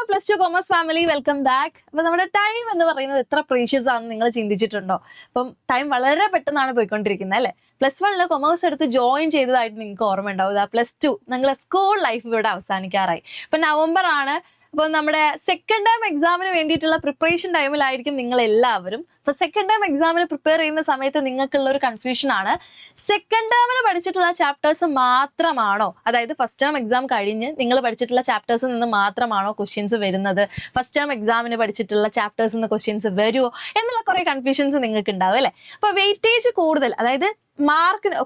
Plus two commerce family, welcome back. അപ്പൊ നമ്മുടെ time എന്ന് പറയുന്നത് എത്ര പ്രീഷ്യസ് ആണെന്ന് നിങ്ങൾ ചിന്തിച്ചിട്ടുണ്ടോ? അപ്പം ടൈം വളരെ പെട്ടെന്നാണ് പോയിക്കൊണ്ടിരിക്കുന്നത് അല്ലേ? +1 കൊമേഴ്സ് എടുത്ത് ജോയിൻ ചെയ്തതായിട്ട് നിങ്ങൾക്ക് ഓർമ്മ ഉണ്ടാവും. +2 നിങ്ങളെ സ്കൂൾ ലൈഫ് ഇവിടെ അവസാനിക്കാറായി. ഇപ്പൊ നവംബർ ആണ്. അപ്പോൾ നമ്മുടെ സെക്കൻഡ് ടൈം എക്സാമിന് വേണ്ടിയിട്ടുള്ള പ്രിപ്പറേഷൻ ടൈമിലായിരിക്കും നിങ്ങൾ എല്ലാവരും. അപ്പോൾ സെക്കൻഡ് ടൈം എക്സാമിന് പ്രിപ്പയർ ചെയ്യുന്ന സമയത്ത് നിങ്ങൾക്കുള്ള ഒരു കൺഫ്യൂഷൻ ആണ്, സെക്കൻഡ് ടേമിന് പഠിച്ചിട്ടുള്ള ചാപ്റ്റേഴ്സ് മാത്രമാണോ, അതായത് ഫസ്റ്റ് ടേം എക്സാം കഴിഞ്ഞ് നിങ്ങൾ പഠിച്ചിട്ടുള്ള ചാപ്റ്റേഴ്സിൽ നിന്ന് മാത്രമാണോ ക്വസ്റ്റ്യൻസ് വരുന്നത്, ഫസ്റ്റ് ടേം എക്സാമിന് പഠിച്ചിട്ടുള്ള ചാപ്റ്റേഴ്സിൽ നിന്ന് ക്വസ്റ്റ്യൻസ് വരുമോ എന്നുള്ള കുറേ കൺഫ്യൂഷൻസ് നിങ്ങൾക്ക് ഉണ്ടാവും അല്ലേ? അപ്പോൾ വെയിറ്റേജ് കൂടുതൽ, അതായത്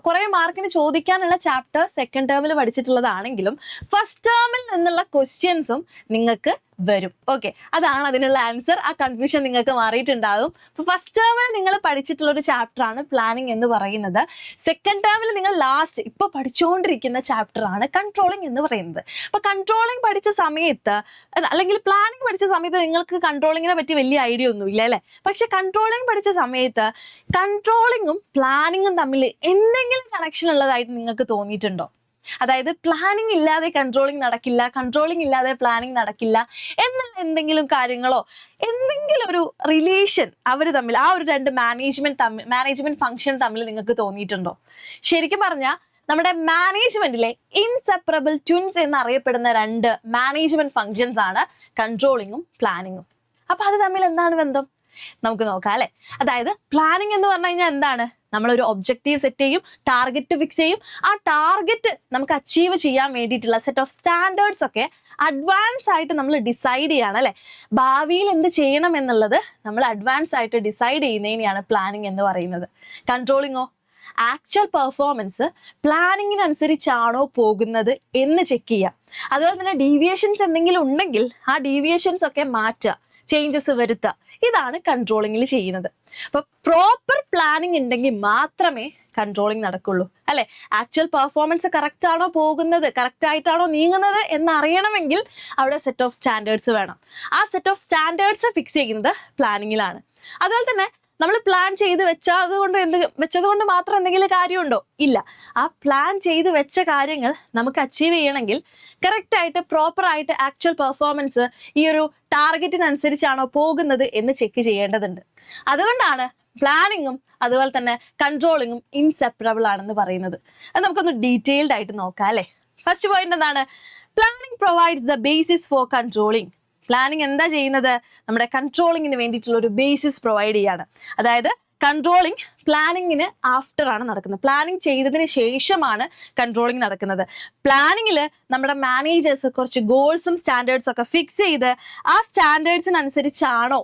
കുറേ മാർക്കിന് ചോദിക്കാനുള്ള ചാപ്റ്റർ സെക്കൻഡ് ടേമിൽ പഠിച്ചിട്ടുള്ളതാണെങ്കിലും ഫസ്റ്റ് ടേമിൽ നിന്നുള്ള ക്വസ്റ്റ്യൻസും നിങ്ങൾക്ക് വരും. ഓക്കെ, അതാണ് അതിനുള്ള ആൻസർ. ആ കൺഫ്യൂഷൻ നിങ്ങൾക്ക് മാറിയിട്ടുണ്ടാകും. അപ്പൊ ഫസ്റ്റ് ടേമിൽ നിങ്ങൾ പഠിച്ചിട്ടുള്ള ഒരു ചാപ്റ്റർ ആണ് പ്ലാനിങ് എന്ന് പറയുന്നത്. സെക്കൻഡ് ടേമിൽ നിങ്ങൾ ലാസ്റ്റ് ഇപ്പൊ പഠിച്ചുകൊണ്ടിരിക്കുന്ന ചാപ്റ്റർ ആണ് കൺട്രോളിങ് എന്ന് പറയുന്നത്. അപ്പൊ കൺട്രോളിങ് പഠിച്ച സമയത്ത് അല്ലെങ്കിൽ പ്ലാനിങ് പഠിച്ച സമയത്ത് നിങ്ങൾക്ക് കൺട്രോളിങ്ങിനെ പറ്റി വലിയ ഐഡിയ ഒന്നും ഇല്ല അല്ലെ? പക്ഷെ കൺട്രോളിങ് പഠിച്ച സമയത്ത് കൺട്രോളിങ്ങും പ്ലാനിങ്ങും തമ്മിൽ എന്തെങ്കിലും കണക്ഷൻ ഉള്ളതായിട്ട് നിങ്ങൾക്ക് തോന്നിയിട്ടുണ്ടോ? അതായത് പ്ലാനിങ് ഇല്ലാതെ കൺട്രോളിങ് നടക്കില്ല, കൺട്രോളിങ് ഇല്ലാതെ പ്ലാനിങ് നടക്കില്ല എന്നുള്ള എന്തെങ്കിലും കാര്യങ്ങളോ, എന്തെങ്കിലും ഒരു റിലേഷൻ അവർ തമ്മിൽ, ആ ഒരു രണ്ട് മാനേജ്മെന്റ് ഫംഗ്ഷൻ തമ്മിൽ നിങ്ങൾക്ക് തോന്നിയിട്ടുണ്ടോ? ശരിക്കും പറഞ്ഞാൽ നമ്മുടെ മാനേജ്മെന്റിലെ ഇൻസെപ്പറബിൾ ട്വിൻസ് എന്നറിയപ്പെടുന്ന രണ്ട് മാനേജ്മെന്റ് ഫംഗ്ഷൻസ് ആണ് കൺട്രോളിങ്ങും പ്ലാനിങ്ങും. അപ്പൊ അത് തമ്മിൽ എന്താണ് ബന്ധം നമുക്ക് നോക്കാം അല്ലെ? അതായത് പ്ലാനിങ് എന്ന് പറഞ്ഞു കഴിഞ്ഞാൽ എന്താണ്? നമ്മളൊരു ഒബ്ജക്റ്റീവ് സെറ്റ് ചെയ്യും, ടാർഗറ്റ് ഫിക്സ് ചെയ്യും. ആ ടാർഗറ്റ് നമുക്ക് അച്ചീവ് ചെയ്യാൻ വേണ്ടിയിട്ടുള്ള സെറ്റ് ഓഫ് സ്റ്റാൻഡേർഡ്സ് ഒക്കെ അഡ്വാൻസ് ആയിട്ട് നമ്മൾ ഡിസൈഡ് ചെയ്യാണ് അല്ലെ? ഭാവിയിൽ എന്ത് ചെയ്യണം എന്നുള്ളത് നമ്മൾ അഡ്വാൻസ് ആയിട്ട് ഡിസൈഡ് ചെയ്യുന്നതിനെയാണ് പ്ലാനിങ് എന്ന് പറയുന്നത്. കൺട്രോളിങ്ങോ, ആക്ച്വൽ പെർഫോമൻസ് പ്ലാനിങ്ങിനനുസരിച്ചാണോ പോകുന്നത് എന്ന് ചെക്ക് ചെയ്യുക. അതുപോലെ തന്നെ ഡീവിയേഷൻസ് എന്തെങ്കിലും ഉണ്ടെങ്കിൽ ആ ഡീവിയേഷൻസ് ഒക്കെ മാറ്റുക, ചേഞ്ചസ് വരുത്തുക. ഇതാണ് കൺട്രോളിങ്ങിൽ ചെയ്യുന്നത്. അപ്പൊ പ്രോപ്പർ പ്ലാനിങ് ഉണ്ടെങ്കിൽ മാത്രമേ കൺട്രോളിങ് നടക്കുള്ളൂ അല്ലെ? ആക്ച്വൽ പെർഫോമൻസ് കറക്റ്റ് ആണോ പോകുന്നത്, കറക്റ്റ് ആയിട്ടാണോ നീങ്ങുന്നത് എന്നറിയണമെങ്കിൽ അവിടെ സെറ്റ് ഓഫ് സ്റ്റാൻഡേർഡ്സ് വേണം. ആ സെറ്റ് ഓഫ് സ്റ്റാൻഡേർഡ്സ് ഫിക്സ് ചെയ്യുന്നത് പ്ലാനിങ്ങിലാണ്. അതുപോലെ തന്നെ നമ്മൾ പ്ലാൻ ചെയ്ത് വെച്ചതുകൊണ്ട് മാത്രം എന്തെങ്കിലും കാര്യമുണ്ടോ? ഇല്ല. ആ പ്ലാൻ ചെയ്ത് വെച്ച കാര്യങ്ങൾ നമുക്ക് അച്ചീവ് ചെയ്യണമെങ്കിൽ കറക്റ്റായിട്ട് പ്രോപ്പറായിട്ട് ആക്ച്വൽ പെർഫോമൻസ് ഈ ഒരു ടാർഗറ്റിനനുസരിച്ചാണോ പോകുന്നത് എന്ന് ചെക്ക് ചെയ്യേണ്ടതുണ്ട്. അതുകൊണ്ടാണ് പ്ലാനിങ്ങും അതുപോലെ തന്നെ കൺട്രോളിങ്ങും ഇൻസെപ്പറബിൾ ആണെന്ന് പറയുന്നത്. അത് നമുക്കൊന്ന് ഡീറ്റെയിൽഡ് ആയിട്ട് നോക്കാം അല്ലേ? ഫസ്റ്റ് പോയിന്റ് എന്താണ്? Planning provides the basis for controlling. Planning എന്താ ചെയ്യുന്നത്? നമ്മുടെ കൺട്രോളിങ്ങിന് വേണ്ടിയിട്ടുള്ള ഒരു ബേസിസ് പ്രൊവൈഡ് ചെയ്യാണ്. അതായത് കൺട്രോളിങ് പ്ലാനിങ്ങിന് ആഫ്റ്റർ ആണ് നടക്കുന്നത്. പ്ലാനിങ് ചെയ്തതിന് ശേഷമാണ് കൺട്രോളിങ് നടക്കുന്നത്. പ്ലാനിങ്ങിൽ നമ്മുടെ മാനേജേഴ്സ് കുറച്ച് ഗോൾസും സ്റ്റാൻഡേർഡ്സും ഒക്കെ ഫിക്സ് ചെയ്ത് ആ സ്റ്റാൻഡേർഡ്സിനനുസരിച്ചാണോ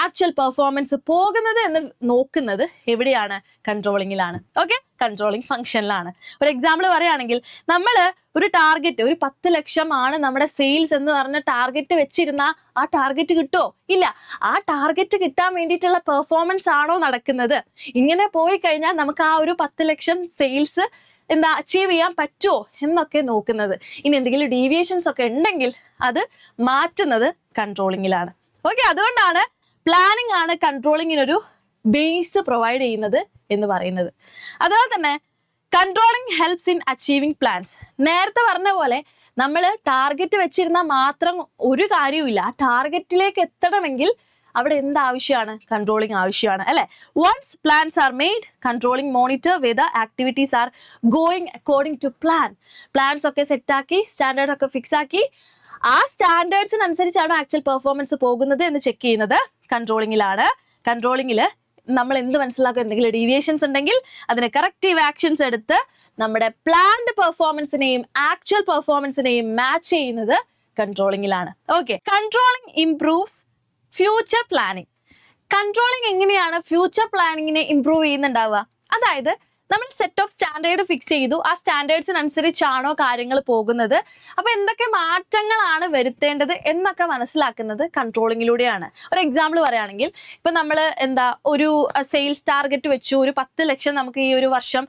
ആക്ച്വൽ പെർഫോമൻസ് പോകുന്നത് എന്ന് നോക്കുന്നത് എവിടെയാണ്? കൺട്രോളിങ്ങിലാണ്. ഓക്കെ, കൺട്രോളിങ് ഫംഗ്ഷനിലാണ്. ഒരു എക്സാമ്പിൾ പറയുകയാണെങ്കിൽ, നമ്മൾ ഒരു ടാർഗറ്റ്, ഒരു 10 ലക്ഷമാണ് നമ്മുടെ സെയിൽസ് എന്ന് പറഞ്ഞ ടാർഗറ്റ് വെച്ചിരുന്ന ആ ടാർഗറ്റ് കിട്ടുമോ? ഇല്ല. ആ ടാർഗറ്റ് കിട്ടാൻ വേണ്ടിയിട്ടുള്ള പെർഫോമൻസ് ആണോ നടക്കുന്നത്? ഇങ്ങനെ പോയി കഴിഞ്ഞാൽ നമുക്ക് ആ ഒരു 10 ലക്ഷം സെയിൽസ് അച്ചീവ് ചെയ്യാൻ പറ്റുമോ എന്നൊക്കെ നോക്കുന്നത്. ഇനി എന്തെങ്കിലും ഡീവിയേഷൻസ് ഒക്കെ ഉണ്ടെങ്കിൽ അത് മാറ്റുന്നത് കൺട്രോളിങ്ങിലാണ്. ഓക്കെ, അതുകൊണ്ടാണ് പ്ലാനിങ് ആണ് കൺട്രോളിങ്ങിനൊരു ബേസ് പ്രൊവൈഡ് ചെയ്യുന്നത് എന്ന് പറയുന്നത്. അതുപോലെ തന്നെ controlling helps in achieving plans. നേരത്തെ പറഞ്ഞ പോലെ നമ്മൾ ടാർഗറ്റ് വെച്ചിരുന്നാൽ മാത്രം ഒരു കാര്യവുമില്ല. ആ ടാർഗറ്റിലേക്ക് എത്തണമെങ്കിൽ അവിടെ എന്താവശ്യമാണ്? കൺട്രോളിങ് ആവശ്യമാണ് അല്ലെ? Once plans are made, controlling monitor whether activities are going according to plan. Plans ഒക്കെ സെറ്റാക്കി, സ്റ്റാൻഡേർഡ് ഒക്കെ ഫിക്സ് ആക്കി, ആ സ്റ്റാൻഡേർഡ്സിനനുസരിച്ചാണ് ആക്ച്വൽ പെർഫോമൻസ് പോകുന്നത് എന്ന് ചെക്ക് ചെയ്യുന്നത് കൺട്രോളിങ്ങിലാണ്. കൺട്രോളിങ്ങിൽ നമ്മൾ എന്ത് മനസ്സിലാക്കും? എന്തെങ്കിലും ഡീവിയേഷൻസ് ഉണ്ടെങ്കിൽ അതിന് കറക്റ്റീവ് ആക്ഷൻസ് എടുത്ത് നമ്മുടെ പ്ലാൻഡ് പെർഫോമൻസിനെയും ആക്ച്വൽ പെർഫോമൻസിനെയും മാച്ച് ചെയ്യുന്നത് കൺട്രോളിങ്ങിലാണ്. Okay, controlling improves future planning. Controlling എങ്ങനെയാണ് ഫ്യൂച്ചർ പ്ലാനിങ്ങിനെ ഇംപ്രൂവ് ചെയ്യുന്നുണ്ടാവുക? അതായത് നമ്മൾ സെറ്റ് ഓഫ് സ്റ്റാൻഡേർഡ് ഫിക്സ് ചെയ്തു, ആ സ്റ്റാൻഡേർഡ്സിനനുസരിച്ചാണോ കാര്യങ്ങൾ പോകുന്നത്, അപ്പൊ എന്തൊക്കെ മാറ്റങ്ങളാണ് വരുത്തേണ്ടത് എന്നൊക്കെ മനസ്സിലാക്കുന്നത് കൺട്രോളിങ്ങിലൂടെയാണ്. ഒരു എക്സാമ്പിൾ പറയുകയാണെങ്കിൽ, ഇപ്പൊ നമ്മൾ ഒരു സെയിൽസ് ടാർഗറ്റ് വെച്ചു, ഒരു 10 ലക്ഷം നമുക്ക് ഈ ഒരു വർഷം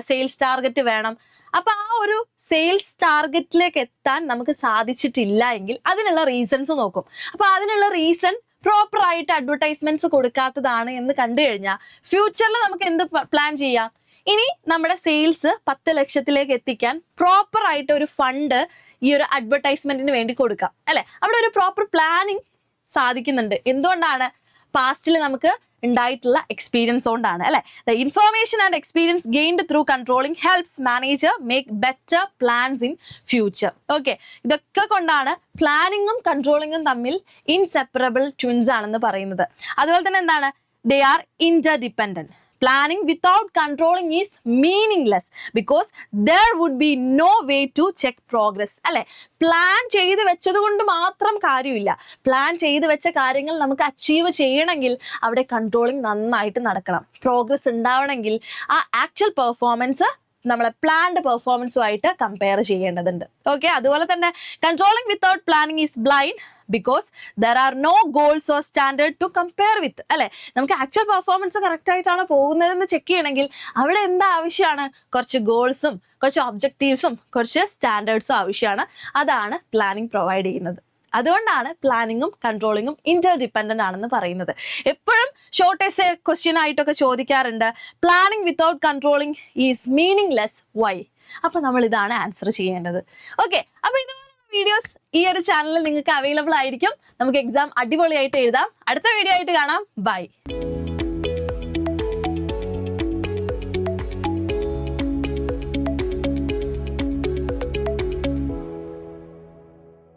സെയിൽസ് ടാർഗറ്റ് വേണം. അപ്പൊ ആ ഒരു സെയിൽസ് ടാർഗറ്റിലേക്ക് എത്താൻ നമുക്ക് സാധിച്ചിട്ടില്ല എങ്കിൽ അതിനുള്ള റീസൺസ് നോക്കും. അപ്പൊ അതിനുള്ള റീസൺ പ്രോപ്പർ ആയിട്ട് അഡ്വർടൈസ്മെന്റ്സ് കൊടുക്കാത്തതാണ് എന്ന് കണ്ടു കഴിഞ്ഞാൽ ഫ്യൂച്ചറിൽ നമുക്ക് എന്ത് പ്ലാൻ ചെയ്യാം? ഇനി നമ്മുടെ സെയിൽസ് 10 ലക്ഷത്തിലേക്ക് എത്തിക്കാൻ പ്രോപ്പർ ആയിട്ട് ഒരു ഫണ്ട് ഈ ഒരു അഡ്വർടൈസ്മെന്റിന് വേണ്ടി കൊടുക്കാം അല്ലെ. അവിടെ ഒരു പ്രോപ്പർ പ്ലാനിങ് സാധിക്കുന്നുണ്ട്. എന്തുകൊണ്ടാണ്? പാസ്റ്റിൽ നമുക്ക് ഉണ്ടായിട്ടുള്ള എക്സ്പീരിയൻസ് കൊണ്ടാണ് അല്ലെ. The information and experience gained through controlling helps manager make better plans in future. Okay, ഇതൊക്കെ കൊണ്ടാണ് പ്ലാനിങ്ങും കൺട്രോളിങ്ങും തമ്മിൽ ഇൻസെപ്പറബിൾ ട്വിൻസ് ആണെന്ന് പറയുന്നത്. അതുപോലെ തന്നെ എന്താണ്? They are ഇന്റർഡിപെൻഡന്റ്. Planning without controlling is meaningless because there would be no way to check progress. അല്ലെ, plan ചെയ്ത് വെച്ചത് കൊണ്ട് മാത്രം കാര്യമില്ല. പ്ലാൻ ചെയ്ത് വെച്ച കാര്യങ്ങൾ നമുക്ക് അച്ചീവ് ചെയ്യണമെങ്കിൽ അവിടെ കൺട്രോളിങ് നന്നായിട്ട് നടക്കണം. പ്രോഗ്രസ് ഉണ്ടാവണമെങ്കിൽ ആ ആക്ച്വൽ പെർഫോമൻസ് നമ്മളെ പ്ലാൻഡ് പെർഫോമൻസുമായിട്ട് കമ്പയർ ചെയ്യേണ്ടതുണ്ട്. ഓക്കെ, അതുപോലെ തന്നെ controlling without planning is blind because there are no goals or standard to compare with. അല്ലെ, നമുക്ക് ആക്ച്വൽ പെർഫോമൻസ് കറക്റ്റ് ആയിട്ടാണ് പോകുന്നതെന്ന് ചെക്ക് ചെയ്യണമെങ്കിൽ അവിടെ എന്താ ആവശ്യമാണ്? കുറച്ച് ഗോൾസും കുറച്ച് ഒബ്ജക്റ്റീവ്സും കുറച്ച് സ്റ്റാൻഡേർഡ്സും ആവശ്യമാണ്. അതാണ് പ്ലാനിങ് പ്രൊവൈഡ് ചെയ്യുന്നത്. അതുകൊണ്ടാണ് പ്ലാനിങ്ങും കൺട്രോളിങ്ങും ഇന്റർഡിപെൻഡന്റ് ആണെന്ന് പറയുന്നത്. എപ്പോഴും ഷോർട്ട് എസ്സേ ക്വസ്റ്റ്യൻ ആയിട്ടൊക്കെ ചോദിക്കാറുണ്ട്, planning without controlling is meaningless, why? അപ്പൊ നമ്മൾ ഇതാണ് ആൻസർ ചെയ്യേണ്ടത്. ഓക്കെ, അപ്പൊ ഇതുപോലെ വീഡിയോസ് ഈ ഒരു ചാനലിൽ നിങ്ങൾക്ക് അവൈലബിൾ ആയിരിക്കും. നമുക്ക് എക്സാം അടിപൊളിയായിട്ട് എഴുതാം. അടുത്ത വീഡിയോ ആയിട്ട് കാണാം. ബൈ.